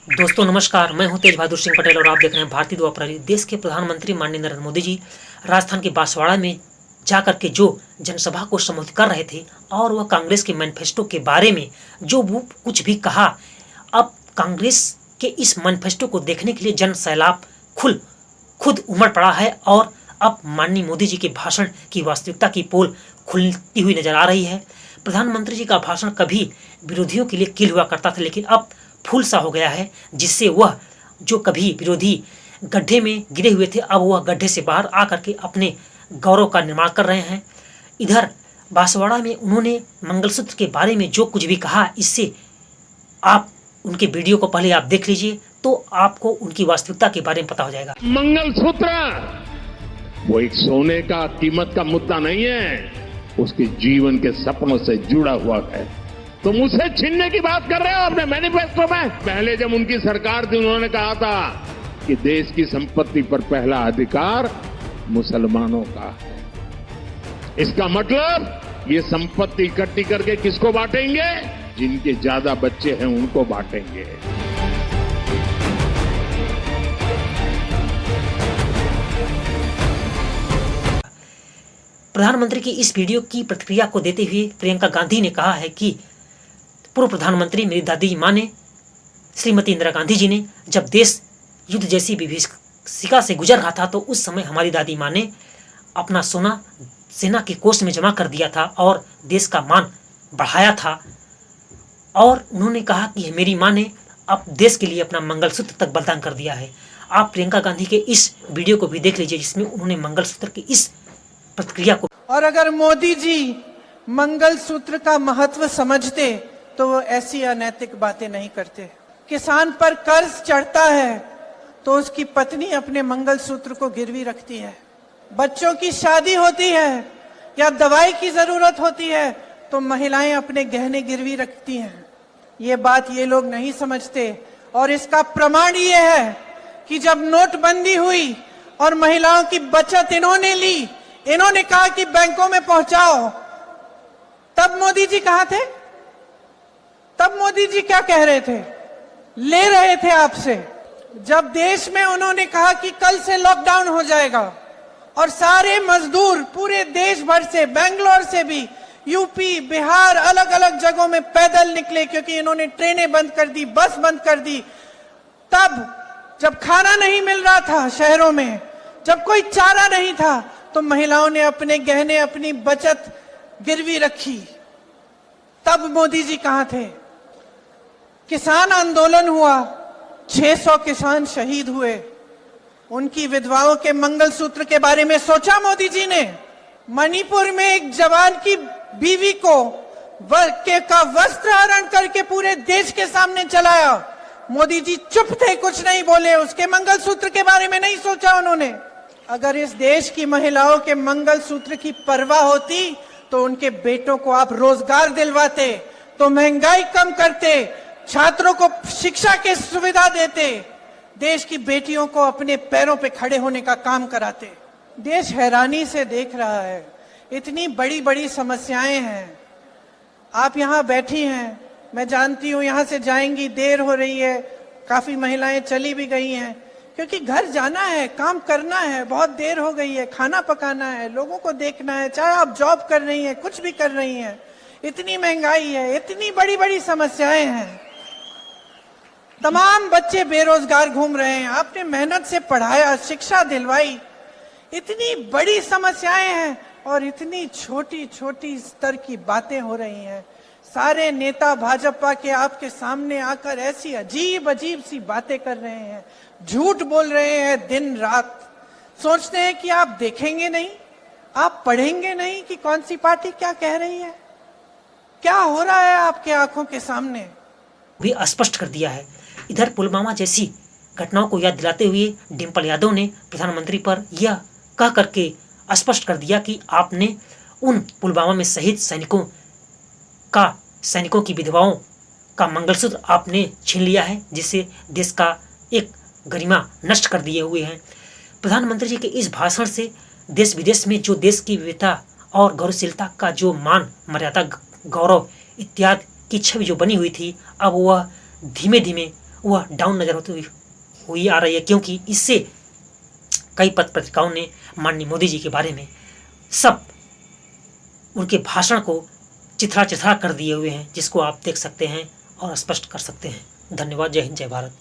दोस्तों नमस्कार, मैं हूं तेज बहादुर सिंह पटेल और आप देख रहे हैं भारतीय द्वारा प्रहरी। देश के प्रधानमंत्री माननीय नरेंद्र मोदी जी राजस्थान के बांसवाड़ा में जाकर के जो जनसभा को संबोधित कर रहे थे और वह कांग्रेस के मैनिफेस्टो के बारे में जो वो कुछ भी कहा। अब कांग्रेस के इस मैनिफेस्टो को देखने के लिए जन सैलाब खुद उमड़ पड़ा है और अब माननीय मोदी जी के भाषण की वास्तविकता की पोल खुलती हुई नजर आ रही है। प्रधानमंत्री जी का भाषण कभी विरोधियों के लिए कील हुआ करता था, लेकिन अब फूल सा हो गया है, जिससे वह जो कभी विरोधी गड्ढे में गिरे हुए थे अब वह गड्ढे से बाहर आकर के अपने गौरव का निर्माण कर रहे हैं। इधर बांसवाड़ा में उन्होंने मंगलसूत्र के बारे में जो कुछ भी कहा, इससे आप उनके वीडियो को पहले आप देख लीजिए तो आपको उनकी वास्तविकता के बारे में पता हो जाएगा। मंगलसूत्र वो एक सोने का कीमत का मुद्दा नहीं है, उसके जीवन के सपनों से जुड़ा हुआ है। तुम उसे छीनने की बात कर रहे हो अपने मैनिफेस्टो में। पहले जब उनकी सरकार थी उन्होंने कहा था कि देश की संपत्ति पर पहला अधिकार मुसलमानों का है। इसका मतलब ये संपत्ति इकट्ठी करके किसको बांटेंगे? जिनके ज्यादा बच्चे हैं उनको बांटेंगे। प्रधानमंत्री की इस वीडियो की प्रतिक्रिया को देते हुए प्रियंका गांधी ने कहा है कि पूर्व प्रधानमंत्री मेरी दादी माँ ने, श्रीमती इंदिरा गांधी जी ने जब देश युद्ध जैसी विभीषिका से गुजर रहा था तो उस समय हमारी दादी माँ ने अपना सोना सेना के कोष में जमा कर दिया था और देश का मान बढ़ाया था। और उन्होंने कहा कि मेरी माँ ने अब देश के लिए अपना मंगलसूत्र तक बलिदान कर दिया है। आप प्रियंका गांधी के इस वीडियो को भी देख लीजिए, जिसमें उन्होंने मंगलसूत्र की इस प्रतिक्रिया को। और अगर मोदी जी मंगलसूत्र का महत्व समझते तो वो ऐसी अनैतिक बातें नहीं करते। किसान पर कर्ज चढ़ता है तो उसकी पत्नी अपने मंगलसूत्र को गिरवी रखती है। बच्चों की शादी होती है या दवाई की जरूरत होती है तो महिलाएं अपने गहने गिरवी रखती हैं। ये बात ये लोग नहीं समझते और इसका प्रमाण ये है कि जब नोटबंदी हुई और महिलाओं की बचत इन्होंने ली, इन्होंने कहा कि बैंकों में पहुंचाओ, तब मोदी जी कहां थे? तब मोदी जी क्या कह रहे थे? ले रहे थे आपसे। जब देश में उन्होंने कहा कि कल से लॉकडाउन हो जाएगा और सारे मजदूर पूरे देश भर से, बेंगलोर से भी, यूपी, बिहार, अलग अलग जगहों में पैदल निकले क्योंकि इन्होंने ट्रेनें बंद कर दी, बस बंद कर दी। तब जब खाना नहीं मिल रहा था शहरों में, जब कोई चारा नहीं था, तो महिलाओं ने अपने गहने, अपनी बचत गिरवी रखी। तब मोदी जी कहां थे? किसान आंदोलन हुआ, 600 किसान शहीद हुए, उनकी विधवाओं के मंगलसूत्र के बारे में सोचा मोदी जी ने? मणिपुर में एक जवान की बीवी को का वस्त्र हरण करके पूरे देश के सामने चलाया, मोदी जी चुप थे, कुछ नहीं बोले। उसके मंगलसूत्र के बारे में नहीं सोचा उन्होंने। अगर इस देश की महिलाओं के मंगलसूत्र की परवाह होती तो उनके बेटों को आप रोजगार दिलवाते, तो महंगाई कम करते, छात्रों को शिक्षा की सुविधा देते, देश की बेटियों को अपने पैरों पे खड़े होने का काम कराते। देश हैरानी से देख रहा है, इतनी बड़ी बड़ी समस्याएं हैं। आप यहाँ बैठी हैं, मैं जानती हूँ यहाँ से जाएंगी, देर हो रही है, काफी महिलाएं चली भी गई हैं क्योंकि घर जाना है, काम करना है, बहुत देर हो गई है, खाना पकाना है, लोगों को देखना है, चाहे आप जॉब कर रही हैं, कुछ भी कर रही हैं। इतनी महंगाई है, इतनी बड़ी बड़ी समस्याएं हैं, तमाम बच्चे बेरोजगार घूम रहे हैं, आपने मेहनत से पढ़ाया, शिक्षा दिलवाई, इतनी बड़ी समस्याएं हैं और इतनी छोटी छोटी स्तर की बातें हो रही हैं। सारे नेता भाजपा के आपके सामने आकर ऐसी अजीब अजीब सी बातें कर रहे हैं, झूठ बोल रहे हैं दिन रात, सोचते हैं कि आप देखेंगे नहीं, आप पढ़ेंगे नहीं कि कौन सी पार्टी क्या कह रही है, क्या हो रहा है आपके आंखों के सामने। भी स्पष्ट कर दिया है। इधर पुलवामा जैसी घटनाओं को याद दिलाते हुए डिम्पल यादव ने प्रधानमंत्री पर यह कह करके स्पष्ट कर दिया कि आपने उन पुलवामा में शहीद सैनिकों की विधवाओं का मंगलसूत्र आपने छीन लिया है, जिससे देश का एक गरिमा नष्ट कर दिए हुए हैं। प्रधानमंत्री जी के इस भाषण से देश विदेश में जो देश की विविधता और गौरवशीलता का जो मान, मर्यादा, गौरव इत्यादि की छवि जो बनी हुई थी, अब वह धीमे धीमे वह डाउन नजर होती हुई आ रही है, क्योंकि इससे कई पत्रिकाओं ने माननीय मोदी जी के बारे में सब उनके भाषण को चिथड़ा चिथड़ा कर दिए हुए हैं, जिसको आप देख सकते हैं और स्पष्ट कर सकते हैं। धन्यवाद। जय हिंद, जय भारत।